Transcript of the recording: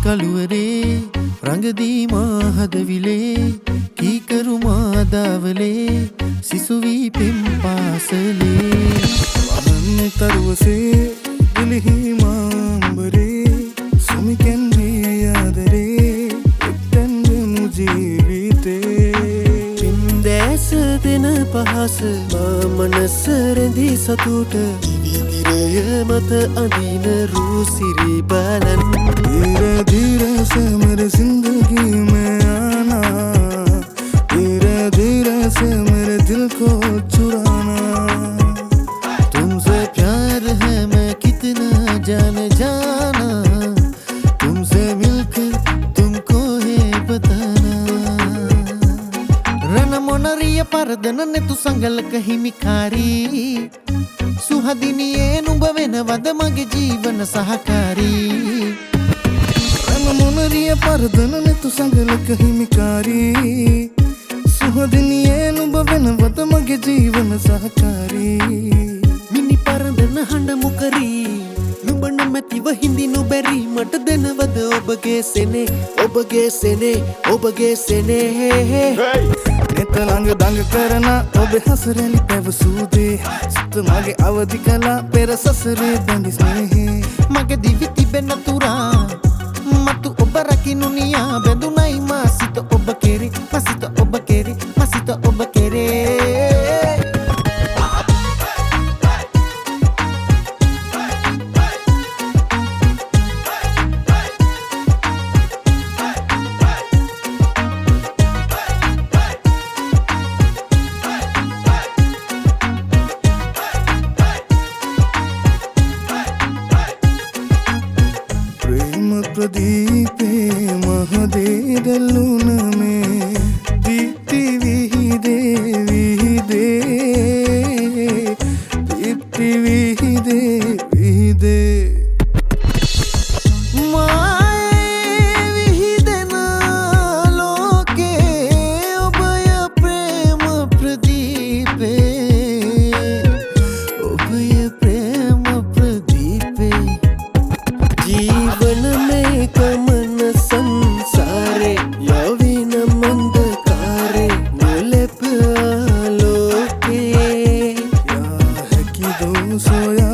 කළුවරේ රඟදී මාහදවිලේ කීකරු මාදාවලේ සිසුවී පෙම් පාසලේ වහන්තරුවසේ ගිලිහි මාම්බරේ සුමිකැන්දී ආදරේ එක්තැන්වෙමු ජීවිතේ පින්දෑස දෙන පහස මනස රැඳී සතුට දිවිදිරය මත අඳින රූසිරි බලන් धीरे धीरे से मेरे जिंदगी में आना धीरे धीरे से मेरे दिल को चुराना तुमसे प्यार है मैं कितना जाना तुमसे मिलकर तुमको है बताना रन मोनरिय परदन ने तु संगल कहीं मिखारी सुहदिनिये नुඹ වෙනවද මගේ ජීවන සහකාरी මොනරිය පරදන නෙතු සංගලක හිමිකාරී සුහදිනියේ නුඹ වෙනවද මගේ ජීවන සහකාරී මිනි පරදන හඬ මුකරී නුඹ නොමැතිව හිඳිනු බැරි මට දෙනවද ඔබගේ සෙනේ ඔබගේ සෙනේ ඔබගේ සෙනේ නෙත ළඟ දඟ කරන ඔබ හසරැලි පැවසූදේ සිත මගේ අවදි කලා පෙර සසරේ බැඳි ස්නේහේ මගේ දිවි තිබෙන තුරා මතු ඔබ රකින්නු නියා බැඳුනයි මාසිත ඔබ කෙරේ මාසිත ඔබ කෙරේ මාසිත ඔබ කෙරේ प्रदीपे महदेदलुन में दीप्ति विहिदे विहिदे दीप्ति विहिदे विहिदे माए विहिदना लोके उभय प्रेम प्रदीपे उभय प्रेम प्रदीपे जीवन में कमन संसारे यविन मंदकारे मुलेप आलोके या है कि दो सोया